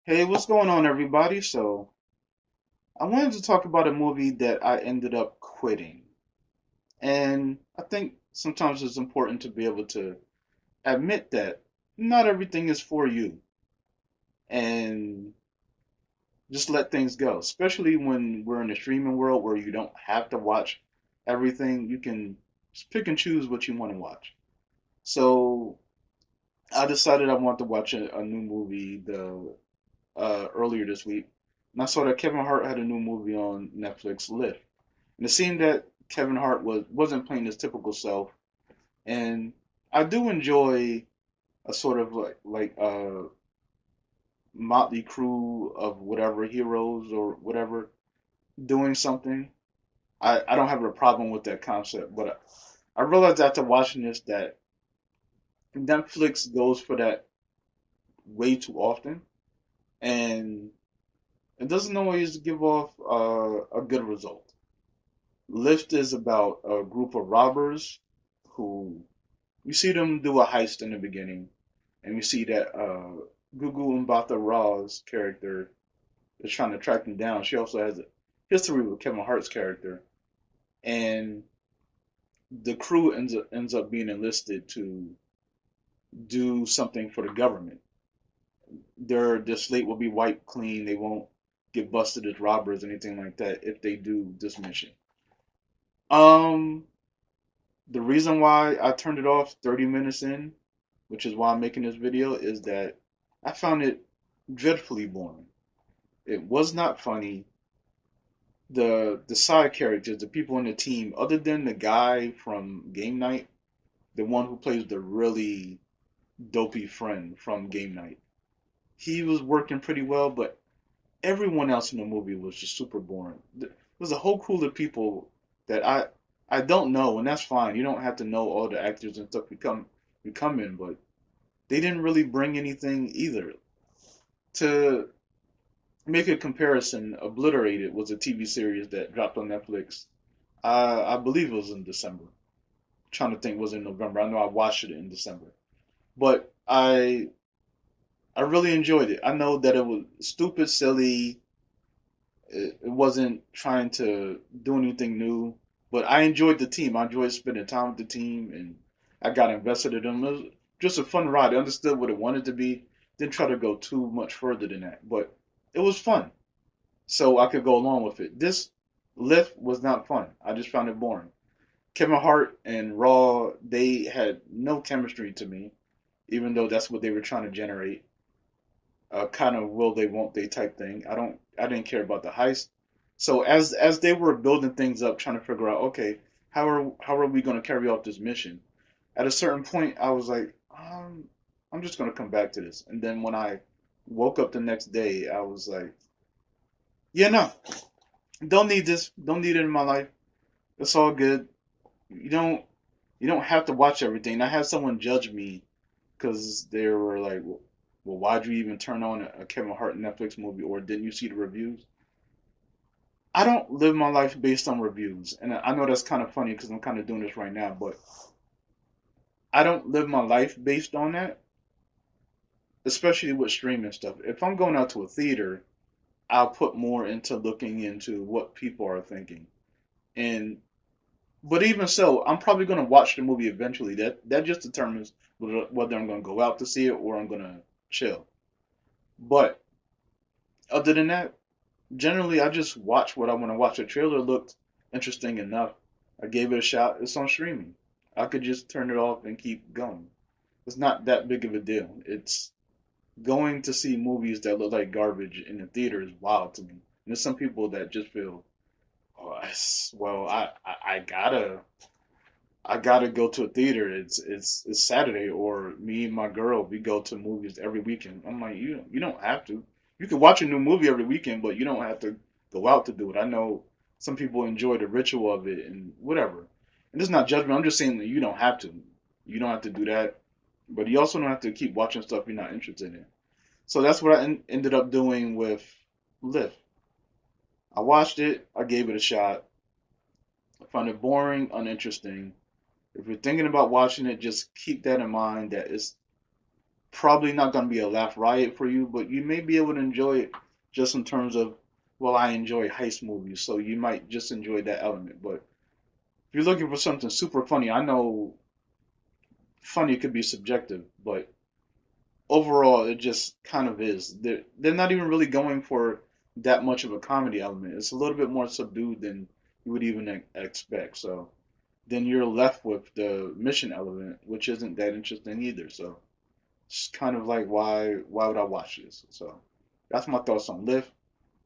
Hey, what's going on, everybody? So, I wanted to talk about a movie that I ended up quitting. And I think sometimes it's important to be able to admit that not everything is for you and just let things go, especially when we're in a streaming world where you don't have to watch everything. You can just pick and choose what you want to watch. So, I decided I wanted to watch a new movie earlier this week. And I saw that Kevin Hart had a new movie on Netflix, Lift. And it seemed that Kevin Hart wasn't playing his typical self. And I do enjoy a sort of like motley crew of whatever heroes or whatever doing something. I don't have a problem with that concept, but I realized after watching this that Netflix goes for that way too often, and it doesn't always give off a good result. Lift is about a group of robbers who you see them do a heist in the beginning, and you see that Gugu Mbatha Raw's character is trying to track them down. She also has a history with Kevin Hart's character, and the crew ends up being enlisted to do something for the government. Their slate will be wiped clean. They won't get busted as robbers or anything like that if they do this mission. Um, the reason why I turned it off 30 minutes in, which is why I'm making this video, is that I found it dreadfully boring. It was not funny. The side characters, the people in the team, other than the guy from Game Night, the one who plays the really dopey friend from Game Night, he was working pretty well, but everyone else in the movie was just super boring. There's a whole crew of people that I don't know, and that's fine. You don't have to know all the actors and stuff you come in, but they didn't really bring anything either. To make a comparison, Obliterated was a TV series that dropped on Netflix. I believe it was in December. I'm trying to think, was it in November? I know I watched it in December, but I really enjoyed it. I know that it was stupid, silly. It wasn't trying to do anything new, but I enjoyed the team. I enjoyed spending time with the team, and I got invested in them. It was just a fun ride. I understood what it wanted to be. Didn't try to go too much further than that, but it was fun, so I could go along with it. This lift was not fun. I just found it boring. Kevin Hart and Raw, they had no chemistry to me, even though that's what they were trying to generate. Kind of will they, won't they type thing. I didn't care about the heist. So as they were building things up, trying to figure out, okay, how are we going to carry out this mission? At a certain point, I was like, I'm just going to come back to this. And then when I woke up the next day, I was like, yeah, no, don't need this. Don't need it in my life. It's all good. You don't you don't have to watch everything. I had someone judge me because they were like, well, why'd you even turn on a Kevin Hart Netflix movie, or didn't you see the reviews? I don't live my life based on reviews, and I know that's kind of funny because I'm kind of doing this right now, but I don't live my life based on that, especially with streaming stuff. If I'm going out to a theater, I'll put more into looking into what people are thinking, and but even so, I'm probably going to watch the movie eventually. That just determines whether I'm going to go out to see it or I'm going to chill. But other than that, generally I just watch what I want to watch. The trailer looked interesting enough. I gave it a shot. It's on streaming. I could just turn it off and keep going. It's not that big of a deal. It's going to see movies that look like garbage in the theater is wild to me. And there's some people that just feel, oh, well, I gotta go to a theater. It's Saturday, or me and my girl we go to movies every weekend. I'm like, you don't have to. You can watch a new movie every weekend, but you don't have to go out to do it. I know some people enjoy the ritual of it and whatever. And this is not judgment. I'm just saying that you don't have to. You don't have to do that, but you also don't have to keep watching stuff you're not interested in. So that's what I ended up doing with Lift. I watched it. I gave it a shot. I found it boring, uninteresting. If you're thinking about watching it, just keep that in mind that probably not going to be a laugh riot for you, but you may be able to enjoy it just in terms of, well, I enjoy heist movies, so you might just enjoy that element. But if you're looking for something super funny, I know funny could be subjective, but overall, it just kind of is. They're not even really going for that much of a comedy element. It's a little bit more subdued than you would even expect. So then you're left with the mission element, which isn't that interesting either. So it's kind of like why would I watch this? So that's my thoughts on Lift.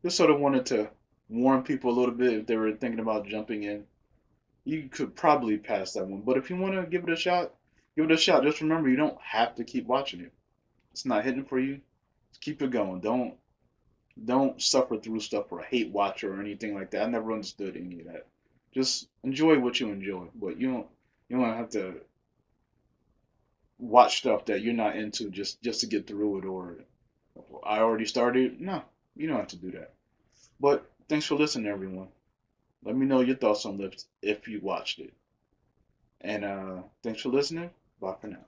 Just sort of wanted to warn people a little bit if they were thinking about jumping in. You could probably pass that one, but if you want to give it a shot, give it a shot. Just remember, you don't have to keep watching it. It's not hitting for you. Just keep it going. Don't suffer through stuff or hate watch or anything like that. I never understood any of that. Just enjoy what you enjoy, but you don't have to watch stuff that you're not into just to get through it or I already started. No, you don't have to do that. But thanks for listening, everyone. Let me know your thoughts on Lips if you watched it. And thanks for listening. Bye for now.